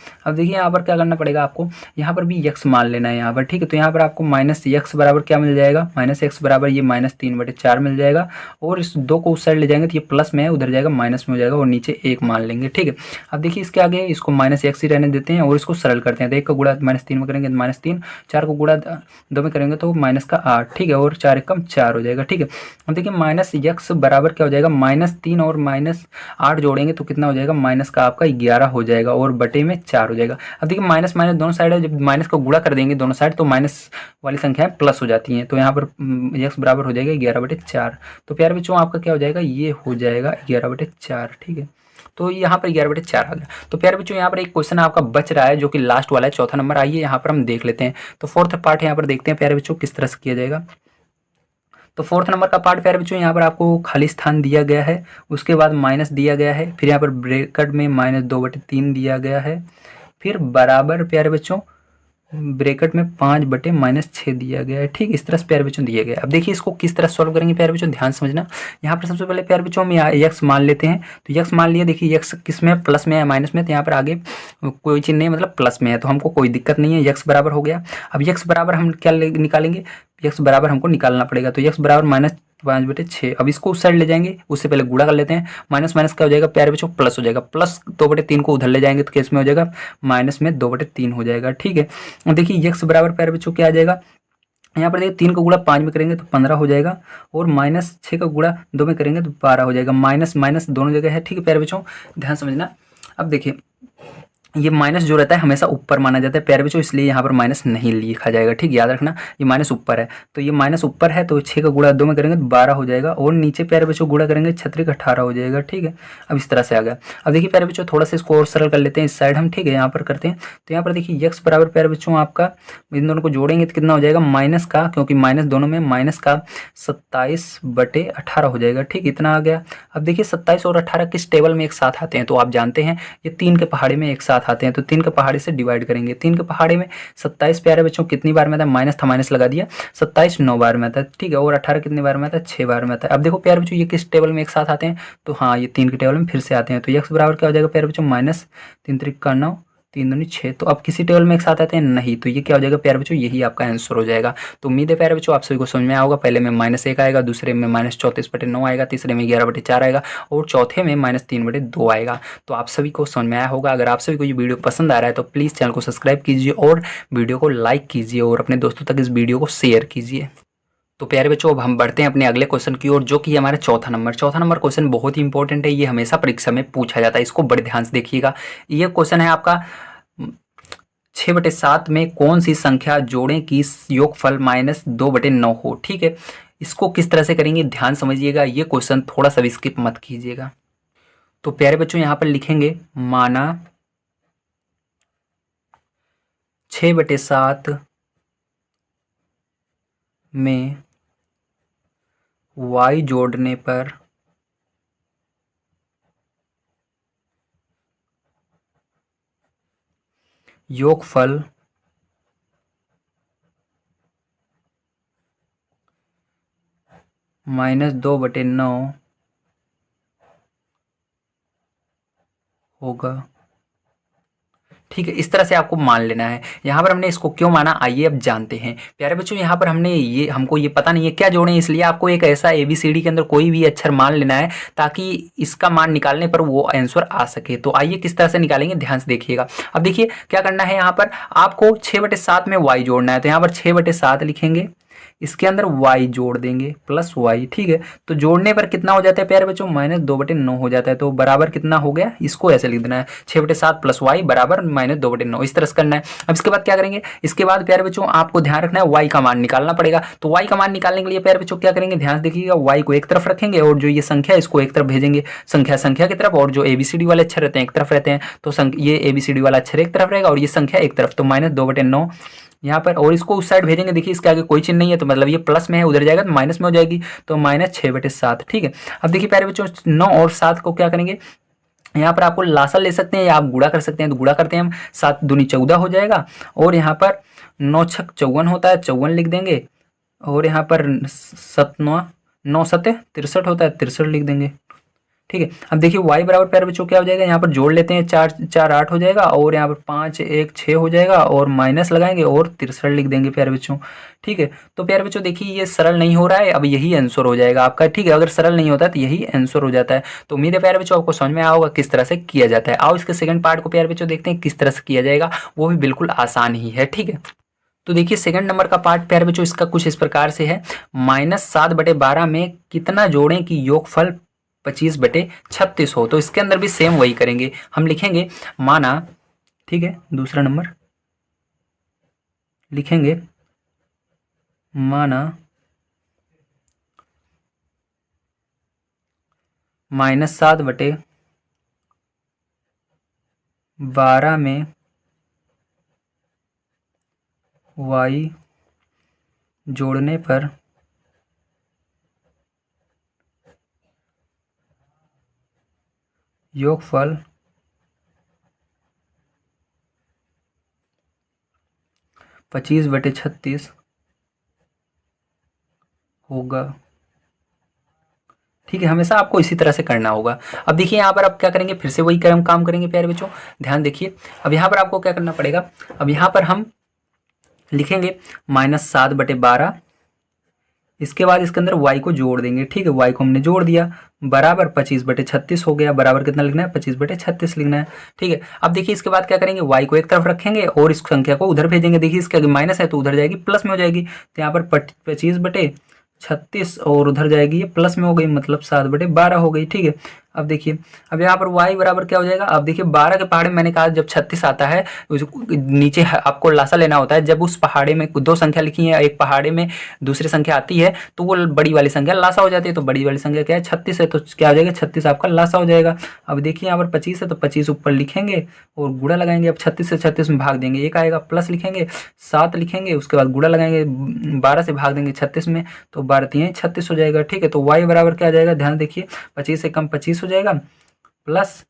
यहाँ पर क्या करना पड़ेगा आपको, यहाँ पर भी यक्स मान लेना है यहाँ पर, ठीक है। तो यहाँ पर आपको माइनस यक्स बराबर क्या मिल जाएगा, माइनस एक्स बराबर ये -3/4 मिल जाएगा, और इस 2 को उस साइड ले जाएंगे तो ये प्लस में है, उधर जाएगा माइनस में हो जाएगा, और नीचे 1 मान लेंगे, ठीक है। अब देखिए इसके आगे इसको माइनस एक्स ही रहने देते हैं और इसको सरल करते हैं। तो 1 का गुणा -3 में करेंगे तो -3, 4 को गुणा 2 में करेंगे तो -8, ठीक है, और 4 एकम 4 हो जाएगा, ठीक है। अब देखिए माइनस यक्स बराबर क्या हो जाएगा, -3 और -8 जोड़ेंगे तो कितना हो जाएगा, माइनस का आपका 11 हो जाएगा, और बटे में 4 हो जाएगा। अब देखिए माइनस माइनस दोनों साइड है, जब माइनस को गुणा कर देंगे दोनों साइड तो माइनस वाली संख्याएं प्लस हो जाती हैं। तो यहाँ पर x बराबर हो जाएगा 11/4। तो प्यारे बच्चों आपका क्या हो जाएगा, ये हो जाएगा 11/4, ठीक है। तो यहाँ पर 11/4 आ गया। तो प्यारे बच्चों यहाँ पर एक क्वेश्चन आपका बच रहा है जो कि लास्ट वाला है, चौथा नंबर। आइए यहाँ पर हम देख लेते हैं। तो फोर्थ पार्ट यहाँ पर देखते हैं प्यारे बच्चों किस तरह से किया जाएगा। तो फोर्थ नंबर का पार्ट प्यारे बच्चों यहाँ पर आपको खाली स्थान दिया गया है, उसके बाद माइनस दिया गया है, फिर यहाँ पर ब्रैकेट में -2/3 दिया गया है, फिर बराबर प्यारे बच्चों ब्रैकेट में 5/-6 दिया गया है, ठीक। इस तरह से प्यारे बच्चों दिया गया है। अब देखिए इसको किस तरह सॉल्व करेंगे प्यारे बच्चों, ध्यान समझना। यहाँ पर सबसे पहले प्यारे बच्चों हम यक्स मान लेते हैं। तो यक्स मान लिया, देखिए यक्स किस में है, प्लस में है माइनस में, तो यहाँ पर आगे कोई चीज़ नहीं है, मतलब प्लस में है, तो हमको कोई दिक्कत नहीं है, यक्स बराबर हो गया। अब यक्स बराबर हम क्या निकालेंगे, यक्स बराबर हमको निकालना पड़ेगा। तो यक्स बराबर -5/6। अब इसको उस साइड ले जाएंगे, उससे पहले गुणा कर लेते हैं। माइनस माइनस क्या हो जाएगा प्यारे बच्चों, प्लस हो जाएगा, प्लस 2/3 को उधर ले जाएंगे तो केस में हो जाएगा माइनस में 2/3 हो जाएगा, ठीक है। देखिए यक्स बराबर प्यारे बच्चों क्या आ जाएगा, यहाँ पर देखिए 3 का गुणा 5 में करेंगे तो 15 हो जाएगा, और -6 का गुणा 2 में करेंगे तो 12 हो जाएगा। माइनस माइनस दोनों जगह है, ठीक है प्यारे बच्चों, ध्यान समझना। अब देखिए ये माइनस जो रहता है हमेशा ऊपर माना जाता है प्यारे बच्चों, इसलिए यहाँ पर माइनस नहीं लिखा जाएगा, ठीक, याद रखना। ये माइनस ऊपर है, तो ये माइनस ऊपर है, तो 6 का गुणा 2 में करेंगे तो 12 हो जाएगा, और नीचे प्यारे बच्चों गुणा करेंगे 6 18 हो जाएगा, ठीक है। अब इस तरह से आ गया। अब देखिए प्यारे बच्चों थोड़ा सा इसको और सरल कर लेते हैं इस साइड हम, ठीक है। यहाँ पर करते हैं, तो यहाँ पर देखिए यक्स बराबर प्यारे बच्चों आपका इन दोनों को जोड़ेंगे तो कितना हो जाएगा, माइनस का, क्योंकि माइनस दोनों में, माइनस का 27/18 हो जाएगा, ठीक, इतना आ गया। अब देखिए 27 और 18 किस टेबल में एक साथ आते हैं, तो आप जानते हैं ये 3 के पहाड़े में एक साथ आते हैं, तो 3 के पहाड़े से डिवाइड करेंगे। 3 के पहाड़े में 27 प्यारे बच्चों कितनी बार में आता है, माइनस था माइनस लगा दिया, 27 9 बार में आता है, ठीक है, और 18 कितनी बार में आता है, 6 बार में आता है। अब देखो प्यारे बच्चों ये किस टेबल में एक साथ आते हैं, तो हाँ ये 3 के टेबल में फिर से आते हैं। तो यक्स बराबर क्या हो जाएगा प्यारे बच्चों, -3 त्रिक का 9, 3 दूनी 6। तो अब किसी टेबल में एक साथ आते हैं नहीं, तो ये क्या हो जाएगा प्यारे बच्चों, यही आपका आंसर हो जाएगा। तो उम्मीद है प्यारे बच्चों आप सभी को समझ में आया होगा। पहले में -1 आएगा, दूसरे में -34/9 आएगा, तीसरे में 11/4 आएगा, और चौथे में -3/2 आएगा। तो आप सभी को समझ में आया होगा। अगर आप सभी को ये वीडियो पसंद आ रहा है तो प्लीज़ चैनल को सब्सक्राइब कीजिए और वीडियो को लाइक कीजिए और अपने दोस्तों तक इस वीडियो को शेयर कीजिए। तो प्यारे बच्चों अब हम बढ़ते हैं अपने अगले क्वेश्चन की ओर, जो कि हमारा चौथा नंबर क्वेश्चन बहुत ही इंपॉर्टेंट है। ये हमेशा परीक्षा में पूछा जाता है, इसको बड़े ध्यान से देखिएगा। ये क्वेश्चन है आपका 6/7 में कौन सी संख्या जोड़ें कि योगफल -2/9 हो, ठीक है। इसको किस तरह से करेंगे ध्यान समझिएगा, ये क्वेश्चन थोड़ा सा भी स्किप मत कीजिएगा। तो प्यारे बच्चों यहाँ पर लिखेंगे माना 6/7 में y जोड़ने पर योगफल -2/9 होगा। ठीक है, इस तरह से आपको मान लेना है। यहाँ पर हमने इसको क्यों माना, आइए अब जानते हैं। प्यारे बच्चों यहाँ पर हमको ये पता नहीं है क्या जोड़ें, इसलिए आपको एक ऐसा ABCD के अंदर कोई भी अक्षर मान लेना है ताकि इसका मान निकालने पर वो आंसर आ सके। तो आइए किस तरह से निकालेंगे, ध्यान से देखिएगा। अब देखिए क्या करना है, यहाँ पर आपको 6/7 में y जोड़ना है। तो यहाँ पर 6/7 लिखेंगे, इसके अंदर y जोड़ देंगे प्लस y। ठीक है, तो जोड़ने पर कितना हो जाता है प्यारे बच्चों, -2/9 हो जाता है। तो बराबर कितना हो गया, इसको ऐसे लिख देना है 6/7 प्लस y बराबर -2/9, इस तरह से करना है। अब इसके बाद क्या करेंगे, इसके बाद प्यारे बच्चों आपको ध्यान रखना है y का मान निकालना पड़ेगा। तो y का मान निकालने के लिए प्यारे बच्चों क्या करेंगे, ध्यान से देखिएगा, y को एक तरफ रखेंगे और जो ये संख्या है इसको एक तरफ भेजेंगे, संख्या की तरफ, और जो ABCD वाले अक्षर रहते हैं एक तरफ रहते हैं। तो ये ABCD वाला अक्षर एक तरफ रहेगा और ये संख्या एक तरफ, तो -2/9 यहाँ पर, और इसको उस साइड भेजेंगे। देखिए इसके आगे कोई चिन्ह नहीं है, तो मतलब ये प्लस में है, उधर जाएगा तो माइनस में हो जाएगी, तो -6/7। ठीक है, अब देखिए प्यारे बच्चों 9 और 7 को क्या करेंगे, यहाँ पर आपको लासा ले सकते हैं या आप गुणा कर सकते हैं। तो गुणा करते हैं हम, 7 दूनी 14 हो जाएगा, और यहाँ पर 9 छक 54 होता है, 54 लिख देंगे, और यहाँ पर 9 7 63 होता है, 63 लिख देंगे। ठीक है, अब देखिए y बराबर प्यारे बच्चों क्या हो जाएगा, यहाँ पर जोड़ लेते हैं, 4 4 8 हो जाएगा, और यहाँ पर 5 1 6 हो जाएगा, और माइनस लगाएंगे और 63 लिख देंगे प्यारे बच्चों। ठीक है, तो प्यारे बच्चों देखिए ये सरल नहीं हो रहा है, अब यही आंसर हो जाएगा आपका। ठीक है, अगर सरल नहीं होता है तो यही आंसर हो जाता है। तो उम्मीद है प्यारे बच्चों आपको समझ में आया होगा किस तरह से किया जाता है। आओ इसके सेकंड पार्ट को प्यारे बच्चों देखते हैं किस तरह से किया जाएगा, वो भी बिल्कुल आसान ही है। ठीक है, तो देखिए सेकंड नंबर का पार्ट प्यारे बच्चों इसका कुछ इस प्रकार से है, -7/12 में कितना जोड़ें कि योगफल 25/36 हो। तो इसके अंदर भी सेम वही करेंगे, हम लिखेंगे माना, ठीक है, दूसरा नंबर लिखेंगे माना -7/12 में y जोड़ने पर योगफल 25/36 होगा। ठीक है, हमेशा आपको इसी तरह से करना होगा। अब देखिए यहाँ पर आप क्या करेंगे, फिर से वही काम करेंगे प्यारे बच्चों, ध्यान देखिए। अब यहाँ पर आपको क्या करना पड़ेगा, अब यहाँ पर हम लिखेंगे -7/12, इसके बाद इसके अंदर y को जोड़ देंगे। ठीक है, y को हमने जोड़ दिया, बराबर 25/36 हो गया। बराबर कितना लिखना है, 25/36 लिखना है। ठीक है, अब देखिए इसके बाद क्या करेंगे, y को एक तरफ रखेंगे और इस संख्या को उधर भेजेंगे। देखिए इसके आगे माइनस है तो उधर जाएगी प्लस में हो जाएगी, तो यहाँ पर 25/36 और उधर जाएगी ये प्लस में हो गई, मतलब 7/12 हो गई। ठीक है, अब देखिए अब यहाँ पर y बराबर क्या हो जाएगा, अब देखिए 12 के पहाड़े में मैंने कहा जब 36 आता है नीचे आपको लासा लेना होता है। जब उस पहाड़े में 2 संख्या लिखी है, एक पहाड़े में दूसरी संख्या आती है तो वो बड़ी वाली संख्या लासा हो जाती है। तो बड़ी वाली संख्या क्या है, 36 है, तो क्या हो जाएगा 36 आपका लासा हो जाएगा। अब देखिए यहाँ पर 25 है तो 25 ऊपर लिखेंगे और गुणा लगाएंगे। अब 36 से 36 में भाग देंगे, एक आएगा, प्लस लिखेंगे, 7 लिखेंगे, उसके बाद गुणा लगाएंगे, 12 से भाग देंगे 36 में, तो 12 3 36 हो जाएगा। ठीक है, तो y बराबर क्या आ जाएगा, ध्यान देखिए, 25 से कम 25 हो जाएगा, प्लस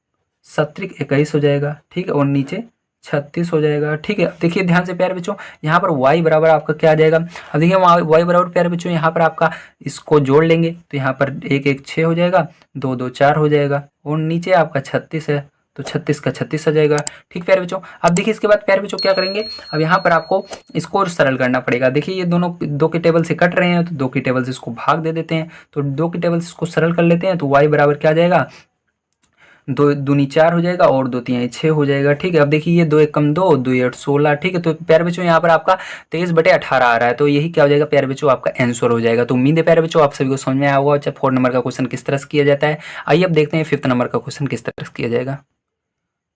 7 21 हो जाएगा। ठीक है, और नीचे 36 हो जाएगा। ठीक है, देखिए ध्यान से प्यारे बच्चों, यहाँ पर y बराबर आपका क्या आ जाएगा, अब देखिए y बराबर प्यारे बच्चों यहाँ पर आपका इसको जोड़ लेंगे तो यहाँ पर 1 1 6 हो जाएगा, 2 2 4 हो जाएगा, और नीचे आपका 36 है तो 36 का 36 आ जाएगा। ठीक प्यारे बच्चों, अब देखिए इसके बाद प्यारे बच्चों क्या करेंगे, अब यहाँ पर आपको इसको सरल करना पड़ेगा। देखिए ये दोनों 2 के टेबल से कट रहे हैं तो 2 के टेबल से इसको भाग दे देते हैं, तो 2 के टेबल से इसको सरल कर लेते हैं। तो y बराबर क्या आ जाएगा, 2 दूनी 4 हो जाएगा और 2 3 6 हो जाएगा। ठीक है, अब देखिए ये 2 1 कम 2 2 8 16। ठीक है, तो प्यारे बच्चों यहाँ पर आपका 23/18 आ रहा है, तो यही क्या हो जाएगा प्यारे बच्चों आपका आंसर हो जाएगा। तो उम्मीद है प्यारे बच्चों आप सभी को समझ में आया होगा। अच्छा, 4 नंबर का क्वेश्चन किस तरह से किया जाता है, आइए अब देखते हैं 5th नंबर का क्वेश्चन किस तरह से किया जाएगा।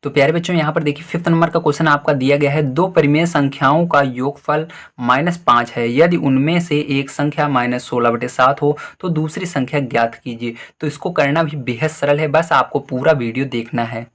तो प्यारे बच्चों यहाँ पर देखिए 5th नंबर का क्वेश्चन आपका दिया गया है, दो परिमेय संख्याओं का योगफल -5 है, यदि उनमें से एक संख्या -16/7 हो तो दूसरी संख्या ज्ञात कीजिए। तो इसको करना भी बेहद सरल है, बस आपको पूरा वीडियो देखना है।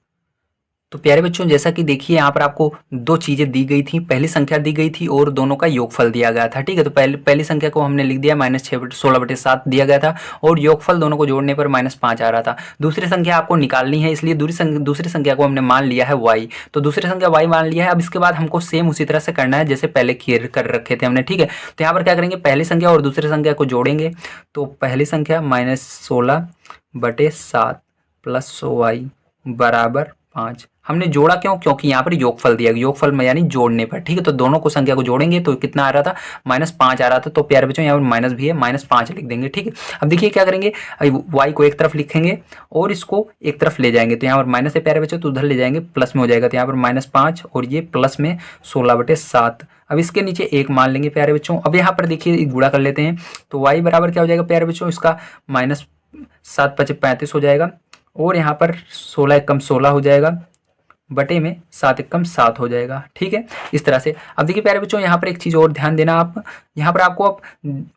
तो प्यारे बच्चों जैसा कि देखिए यहाँ पर आपको दो चीज़ें दी गई थी, पहली संख्या दी गई थी और दोनों का योगफल दिया गया था। ठीक है, तो पहली संख्या को हमने लिख दिया -16/7 दिया गया था और योगफल दोनों को जोड़ने पर -5 आ रहा था। दूसरी संख्या आपको निकालनी है, इसलिए दूसरी संख्या को हमने मान लिया है y। तो दूसरी संख्या y मान लिया है। अब इसके बाद हमको सेम उसी तरह से करना है जैसे पहले किए कर रखे थे हमने। ठीक है, तो यहाँ पर क्या करेंगे, पहली संख्या और दूसरी संख्या को जोड़ेंगे। तो पहली संख्या -16/7 प्लस y बराबर 5। हमने जोड़ा क्यों, क्योंकि यहाँ पर योगफल दिया, योगफल में यानी जोड़ने पर। ठीक है, तो दोनों को संख्या को जोड़ेंगे तो कितना आ रहा था, -5 आ रहा था। तो प्यारे बच्चों यहाँ पर माइनस भी है, -5 लिख देंगे। ठीक है, अब देखिए क्या करेंगे, y को एक तरफ लिखेंगे और इसको एक तरफ ले जाएंगे। तो यहाँ पर माइनस है प्यारे बच्चों, तो उधर ले जाएंगे प्लस में हो जाएगा। तो यहाँ पर -5 और ये प्लस में 16/7। अब इसके नीचे एक मान लेंगे प्यारे बच्चों। अब यहाँ पर देखिए गुणा कर लेते हैं। तो y बराबर क्या हो जाएगा प्यारे बच्चों, इसका -7 × 5 = 35 हो जाएगा और यहाँ पर 16 × 1 = 16 हो जाएगा, बटे में 7 × 1 = 7 हो जाएगा। ठीक है, इस तरह से। अब देखिए प्यारे बच्चों यहाँ पर एक चीज़ और ध्यान देना आप, यहाँ पर आपको अब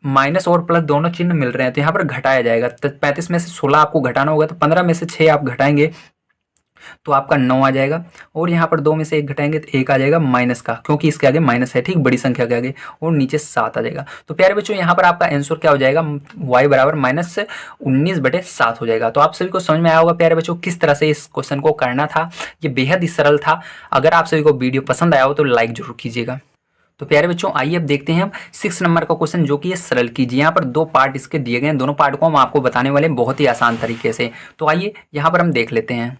माइनस और प्लस दोनों चिन्ह मिल रहे हैं, तो यहाँ पर घटाया जाएगा। तो 35 में से 16 आपको घटाना होगा, तो 15 में से 6 आप घटाएंगे तो आपका 9 आ जाएगा और यहाँ पर 2 में से 1 घटाएंगे तो 1 आ जाएगा माइनस का, क्योंकि इसके आगे माइनस है। ठीक, बड़ी संख्या के आगे, और नीचे 7 आ जाएगा। तो प्यारे बच्चों यहाँ पर आपका आंसर क्या हो जाएगा, y बराबर -19/7 हो जाएगा। तो आप सभी को समझ में आया होगा प्यारे बच्चों किस तरह से इस क्वेश्चन को करना था। ये बेहद ही सरल था। अगर आप सभी को वीडियो पसंद आया हो तो लाइक जरूर कीजिएगा। तो प्यारे बच्चों आइए अब देखते हैं हम 6 नंबर का क्वेश्चन, जो कि ये सरल कीजिए। यहाँ पर दो पार्ट इसके दिए गए हैं, दोनों पार्ट को हम आपको बताने वाले हैं बहुत ही आसान तरीके से। तो आइए यहाँ पर हम देख लेते हैं।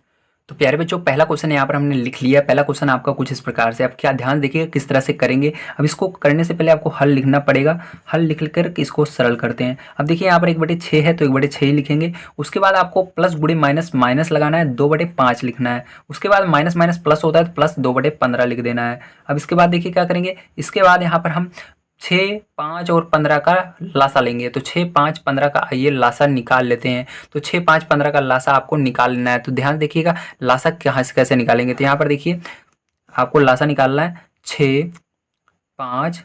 तो प्यारे बच्चों पहला क्वेश्चन यहाँ पर हमने लिख लिया। पहला क्वेश्चन आपका कुछ इस प्रकार से, आप क्या ध्यान देखिए किस तरह से करेंगे। अब इसको करने से पहले आपको हल लिखना पड़ेगा, हल लिख कर इसको सरल करते हैं। अब देखिए यहाँ पर 1/6 है तो 1/6 ही लिखेंगे। उसके बाद आपको प्लस गुणे माइनस माइनस लगाना है, 2/5 लिखना है। उसके बाद माइनस माइनस प्लस होता है तो प्लस 2/15 लिख देना है। अब इसके बाद देखिए क्या करेंगे, इसके बाद यहाँ पर हम 6, 5 और 15 का लासा लेंगे। तो 6, 5, 15 का आइए लासा निकाल लेते हैं। तो 6, 5, 15 का लासा आपको निकाल लेना है। तो ध्यान देखिएगा लासा कहाँ से कैसे निकालेंगे। तो यहाँ पर देखिए आपको लासा निकालना है 6, 5,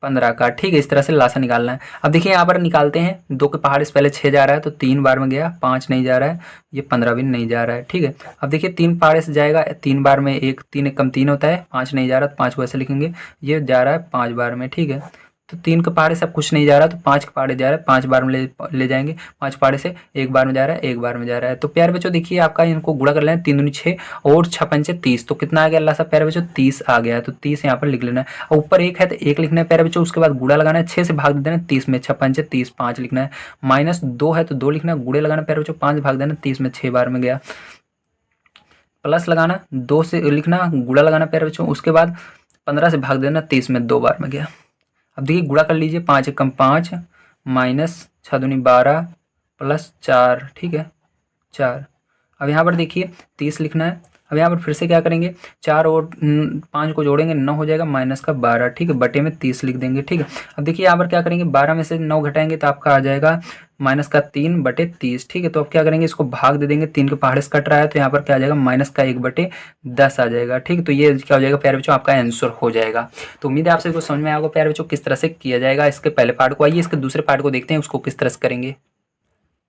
15 का। ठीक है, इस तरह से लासा निकालना है। अब देखिए यहाँ पर निकालते हैं, 2 के पहाड़ से पहले 6 जा रहा है तो 3 बार में गया, 5 नहीं जा रहा है, ये 15 भी नहीं जा रहा है। ठीक है, अब देखिए 3 पहाड़े से जाएगा, 3 बार में 1, 3 × 3 होता है, 5 नहीं जा रहा तो 5 को ऐसे लिखेंगे, ये जा रहा है 5 बार में। ठीक है, तो 3 के पहाड़े से अब कुछ नहीं जा रहा तो 5 के पहाड़े जा रहा है, 5 बार में ले जाएंगे। 5 पहाड़े से 1 बार में जा रहा है, 1 बार में जा रहा है। तो प्यारे बच्चों देखिए आपका इनको गुणा कर लेना, 3 दूनी 6 और 6 पंचे 30। तो कितना आ गया अल्लाह सा प्यारे बच्चों, 30 आ गया है। तो 30 यहाँ पर लिख लेना है और ऊपर 1 है तो 1 लिखना है प्यारे बच्चों। उसके बाद गुणा लगाना है, 6 से भाग देना 30 में, 6 पंचे 30, 5 लिखना है। -2 है तो 2 लिखना है, गुणे लगाना प्यारे बच्चों, 5 भाग देना 30 में, 6 बार में गया। प्लस लगाना, 2 से लिखना, गुणा लगाना प्यारे बच्चों। उसके बाद 15 से भाग देना 30 में, 2 बार में गया। अब देखिए गुणा कर लीजिए, 5 × 5 माइनस 6 दूनी 12 प्लस 4। ठीक है, 4। अब यहाँ पर देखिए 30 लिखना है। अब यहाँ पर फिर से क्या करेंगे, 4 और 5 को जोड़ेंगे, 9 हो जाएगा -12। ठीक है, बटे में 30 लिख देंगे। ठीक है, अब देखिए यहाँ पर क्या करेंगे, 12 में से 9 घटाएंगे तो आपका आ जाएगा -3/30। ठीक है, तो अब क्या करेंगे, इसको भाग दे देंगे, 3 के पहाड़े से कट रहा है तो यहाँ पर क्या आ जाएगा, -1/10 आ जाएगा। ठीक है, तो ये क्या हो जाएगा प्यारे बच्चों, आपका आंसर हो जाएगा। तो उम्मीद है आप सभी को समझ में आएगा प्यारे बच्चों किस तरह से किया जाएगा। इसके पहले पार्ट को, आइए इसके दूसरे पार्ट को देखते हैं उसको किस तरह से करेंगे।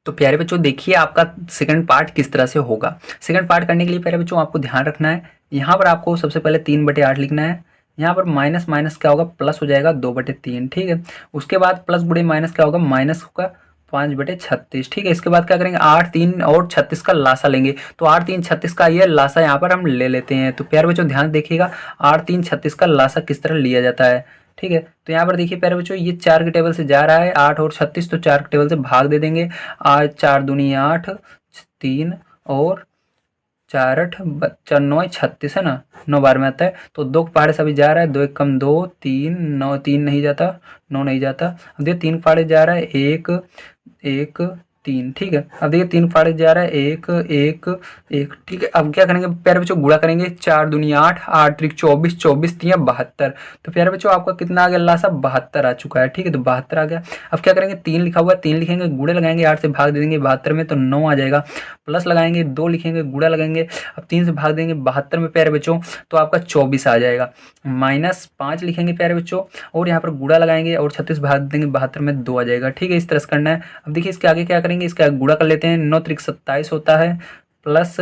तो प्यारे बच्चों देखिए आपका सेकंड पार्ट किस तरह से होगा। सेकंड पार्ट करने के लिए प्यारे बच्चों आपको ध्यान रखना है, यहाँ पर आपको सबसे पहले 3/8 लिखना है। यहाँ पर माइनस माइनस क्या होगा, प्लस हो जाएगा 2/3। ठीक है, उसके बाद प्लस गुणे माइनस क्या होगा, माइनस होगा 5/36। ठीक है, इसके बाद क्या करेंगे, 8, 3 और 36 का लासा लेंगे। तो 8, 3, 36 का ये लासा यहाँ पर हम ले लेते हैं। तो प्यारे बच्चों ध्यान देखिएगा 8, 3, 36 का लासा किस तरह लिया जाता है। ठीक है, तो यहाँ पर देखिए प्यारे बच्चों ये 4 के टेबल से जा रहा है, 8 और 36, तो 4 के टेबल से भाग दे देंगे। 4 दूनी 8, 3 और 4 8 4 9 36 है ना, 9 बार में आता है। तो 2 के पहाड़े से अभी जा रहा है, 2 × 1 = 2, 3 9 3 नहीं जाता, 9 नहीं जाता। अब देखिए 3 के पहाड़े जा रहा है, 1 1 3, ठीक है। अब देखिए 3 फाड़े जा रहा है, 1 1 1, ठीक है। अब क्या करेंगे प्यारे बच्चों, गुणा करेंगे, 4 दूनी 8, 8 त्रिक 24, 24 तिया 72। तो प्यारे बच्चों आपका कितना आ गया लासा, 72 आ चुका है, ठीक है। तो 72 आ गया। अब क्या करेंगे, 3 लिखा हुआ है, 3 लिखेंगे, गुणे लगाएंगे, 8 से भाग दे देंगे 72 में, तो 9 आ जाएगा। प्लस लगाएंगे, 2 लिखेंगे, गुणा लगाएंगे, अब 3 से भाग देंगे 72 में प्यारे बच्चों, तो आपका 24 आ जाएगा। माइनस 5 लिखेंगे प्यारे बच्चों, और यहाँ पर गुणा लगाएंगे और 36 भाग देंगे 72 में, 2 आ जाएगा, ठीक है। इस तरह से करना है। अब देखिए इसके आगे क्या करेंगे, इसका गुणा कर लेते हैं, 9 त्रिक 27 होता है, प्लस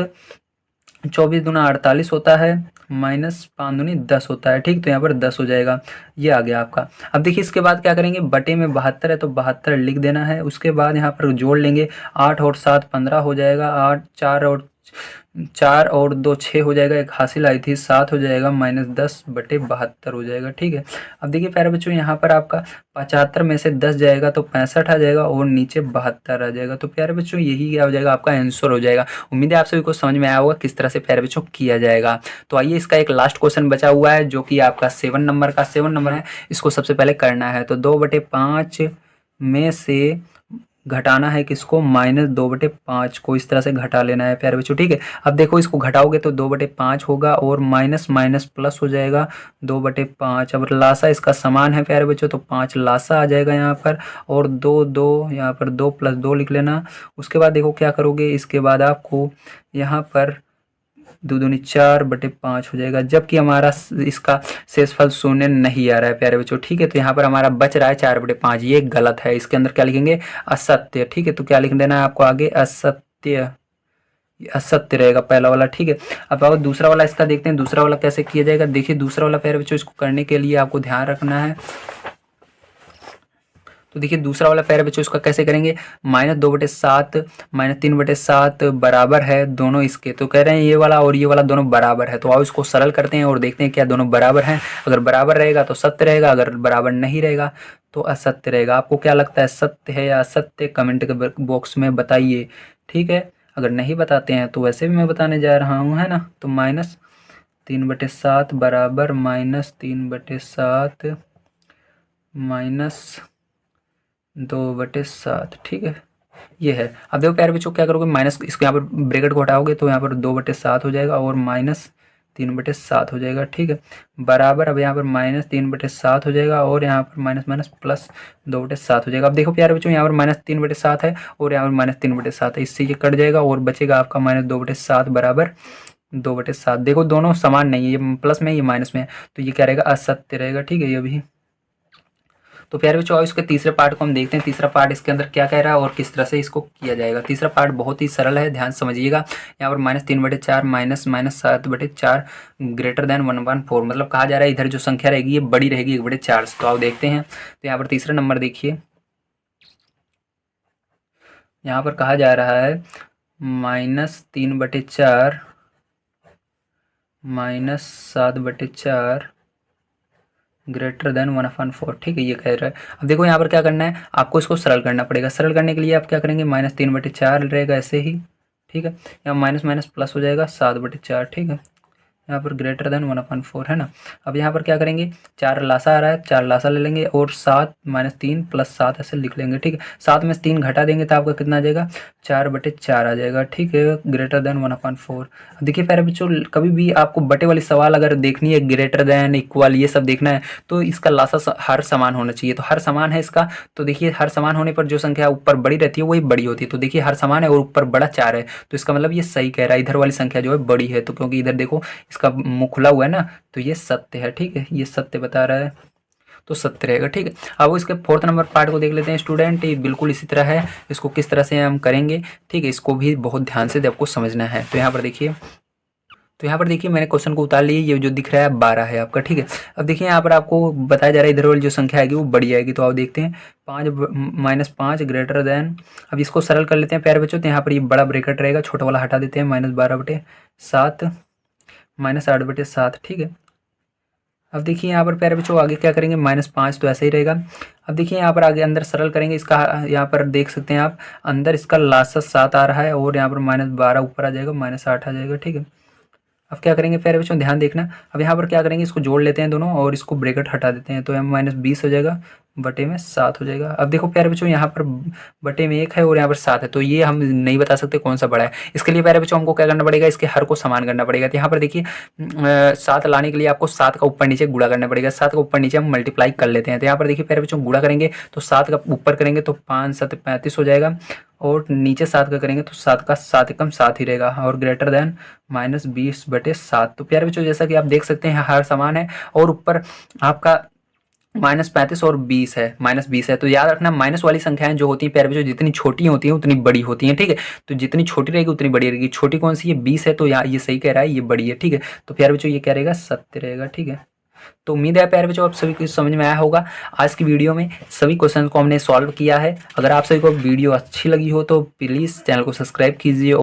24 दूना 48 होता है, माइनस 5 दूनी 10 होता है, ठीक। तो यहाँ पर 10 हो जाएगा, ये आ गया आपका। अब देखिए इसके बाद क्या करेंगे, बटे में 72 है तो 72 लिख देना है। उसके बाद यहाँ पर जोड़ लेंगे, 8 और 7 15 हो जाएगा, 8 4 और 2 6 हो जाएगा, एक हासिल आई थी 7 हो जाएगा, माइनस 10 बटे 72 हो जाएगा, ठीक है। अब देखिए प्यारे बच्चों यहाँ पर आपका 75 में से 10 जाएगा तो 65 आ जाएगा, और नीचे 72 आ जाएगा। तो प्यारे बच्चों यही क्या हो जाएगा, आपका आंसर हो जाएगा। उम्मीद है आप सभी को समझ में आया होगा किस तरह से प्यारे बच्चों किया जाएगा। तो आइए इसका एक लास्ट क्वेश्चन बचा हुआ है, जो कि आपका 7 नंबर है। इसको सबसे पहले करना है, तो 2/5 में से घटाना है किसको, -2/5 को, इस तरह से घटा लेना है प्यारे बच्चों, ठीक है। अब देखो इसको घटाओगे तो 2/5 होगा, और माइनस माइनस प्लस हो जाएगा 2/5। अब लासा इसका समान है प्यारे बच्चों, तो 5 लासा आ जाएगा यहाँ पर, और 2 2 यहाँ पर 2 + 2 लिख लेना। उसके बाद देखो क्या करोगे, इसके बाद आपको यहाँ पर 2 दूनी 4/5 हो जाएगा, जबकि हमारा इसका शेषफल शून्य नहीं आ रहा है प्यारे बच्चों, ठीक है। तो यहाँ पर हमारा बच रहा है 4/5, ये गलत है। इसके अंदर क्या लिखेंगे, असत्य, ठीक है। तो क्या लिख देना है आपको आगे, असत्य, असत्य रहेगा पहला वाला, ठीक है। अब आओ दूसरा वाला इसका देखते हैं, दूसरा वाला कैसे किया जाएगा। देखिए दूसरा वाला प्यारे बच्चों, इसको करने के लिए आपको ध्यान रखना है। तो देखिए दूसरा वाला पैर बच्चों इसका कैसे करेंगे, -2/7 -3/7 बराबर है दोनों इसके। तो कह रहे हैं ये वाला और ये वाला दोनों बराबर है, तो आओ इसको सरल करते हैं और देखते हैं क्या दोनों बराबर हैं। अगर बराबर रहेगा तो सत्य रहेगा, अगर बराबर नहीं रहेगा तो असत्य रहेगा। आपको क्या लगता है, सत्य है या असत्य, कमेंट के बॉक्स में बताइए, ठीक है। अगर नहीं बताते हैं तो वैसे भी मैं बताने जा रहा हूँ, है ना। तो -3/7 बराबर -3/7 -2/7, ठीक है, ये है। अब देखो प्यारे बच्चों क्या करोगे, माइनस इसको यहाँ पर ब्रैकेट को हटाओगे तो यहाँ पर 2/7 हो जाएगा, और -3/7 हो जाएगा, ठीक है। बराबर अब यहाँ पर -3/7 हो जाएगा, और यहाँ पर माइनस माइनस प्लस 2/7 हो जाएगा। अब देखो प्यारे बच्चों यहाँ पर -3/7 है, और यहाँ पर -3/7 है, इससे ये कट जाएगा, और बचेगा आपका -2/7 बराबर 2/7। देखो दोनों समान नहीं है, ये प्लस में ये माइनस में है, तो ये क्या रहेगा, असत्य रहेगा, ठीक है। ये भी तो प्यारे बच्चों और इसके तीसरे पार्ट को हम देखते हैं, तीसरा पार्ट इसके अंदर क्या कह रहा है और किस तरह से इसको किया जाएगा। तीसरा पार्ट बहुत ही सरल है, ध्यान समझिएगा। यहाँ पर -3/4 -7/4 ग्रेटर देन 1/4, मतलब कहा जा रहा है इधर जो संख्या रहेगी ये बड़ी रहेगी 1/4 से। तो आप देखते हैं, तो यहाँ पर तीसरा नंबर देखिए, यहाँ पर कहा जा रहा है -3/4 -7/4 ग्रेटर देन 1/4, ठीक है, ये कह रहा है। अब देखो यहाँ पर क्या करना है, आपको इसको सरल करना पड़ेगा। सरल करने के लिए आप क्या करेंगे, -3/4 रहेगा ऐसे ही, ठीक है। यहाँ माइनस माइनस प्लस हो जाएगा 7/4, ठीक है। यहाँ पर ग्रेटर देन 1/4 है ना। अब यहाँ पर क्या करेंगे, 4 लासा आ रहा है, 4 लासा ले लेंगे, और 7 -3 + 7 ऐसे लिख लेंगे, ठीक है। 7 में से 3 घटा देंगे तो आपका कितना आ जाएगा, 4/4 आ जाएगा, ठीक है, ग्रेटर देन 1/4। देखिए प्यारे बच्चों, कभी भी आपको बटे वाली सवाल अगर देखनी है, ग्रेटर देन, इक्वल, ये सब देखना है, तो इसका लासा हर समान होना चाहिए। तो हर समान है इसका, तो देखिए हर समान होने पर जो संख्या ऊपर बड़ी रहती है वही बड़ी होती है। तो देखिए हर समान है और ऊपर बड़ा 4 है, तो इसका मतलब ये सही कह रहा है, इधर वाली संख्या जो है बड़ी है। तो क्योंकि इधर देखो इसका मुंह खुला हुआ है ना, तो ये सत्य है, ठीक है, ये सत्य बता रहा है, तो सत्य रहेगा, ठीक है। अब इसके 4th नंबर पार्ट को देख लेते हैं स्टूडेंट। ये बिल्कुल इसी तरह है, इसको किस तरह से हम करेंगे, ठीक है, इसको भी बहुत ध्यान से आपको समझना है। तो यहाँ पर देखिए, तो यहाँ पर देखिए मैंने क्वेश्चन को उतार लिया, ये जो दिख रहा है 12 है आपका, ठीक है। अब देखिए यहाँ पर आपको बताया जा रहा है इधर वाली जो संख्या आएगी वो बड़ी आएगी। तो आप देखते हैं 5 ग्रेटर देन, अब इसको सरल कर लेते हैं प्यारे बच्चों। तो यहाँ पर ये बड़ा ब्रैकेट रहेगा, छोटा वाला हटा देते हैं, -12/7 -8/7, ठीक है। अब देखिए यहाँ पर प्यारे बच्चों आगे क्या करेंगे, -5 तो ऐसे ही रहेगा। अब देखिए यहाँ पर आगे अंदर सरल करेंगे इसका, यहाँ पर देख सकते हैं आप, अंदर इसका लासा 7 आ रहा है, और यहाँ पर -12 ऊपर आ जाएगा, -8 आ जाएगा, ठीक है। अब क्या करेंगे प्यारे बच्चों, ध्यान देखना। अब यहाँ पर क्या करेंगे, इसको जोड़ लेते हैं दोनों, और इसको ब्रैकेट हटा देते हैं, तो यहाँ -20 हो जाएगा, बटे में 7 हो जाएगा। अब देखो प्यारे बच्चों यहाँ पर बटे में 1 है और यहाँ पर 7 है, तो ये हम नहीं बता सकते कौन सा बड़ा है। इसके लिए प्यारे बच्चों हमको क्या करना पड़ेगा, इसके हर को समान करना पड़ेगा। तो यहाँ पर देखिए 7 लाने के लिए आपको 7 का ऊपर नीचे गुणा करना पड़ेगा। 7 का ऊपर नीचे हम मल्टीप्लाई कर लेते हैं। तो यहाँ पर देखिए प्यारे बच्चों गुणा करेंगे तो 7 का ऊपर करेंगे तो 5 7 35 हो जाएगा, और नीचे 7 का करेंगे तो 7 का 7 एकम 7 ही रहेगा, और ग्रेटर देन -20/7। तो प्यारे बच्चों जैसा कि आप देख सकते हैं हर समान है, और ऊपर आपका -35 और 20 है, -20 है। तो याद रखना माइनस वाली संख्याएं जो होती हैं प्यारे बच्चों जितनी छोटी होती हैं उतनी बड़ी होती हैं, ठीक है। तो जितनी छोटी रहेगी उतनी बड़ी रहेगी। छोटी कौन सी है, 20 है, तो यहाँ ये सही कह रहा है, ये बड़ी है, ठीक है। तो प्यारे बच्चों ये क्या रहेगा, सत्य रहेगा, ठीक है। तो उम्मीद है प्यारे बच्चों आप सभी को समझ में आया होगा। आज की वीडियो में सभी क्वेश्चन को हमने सॉल्व किया है। अगर आप सभी को वीडियो अच्छी लगी हो तो प्लीज़ चैनल को सब्सक्राइब कीजिए।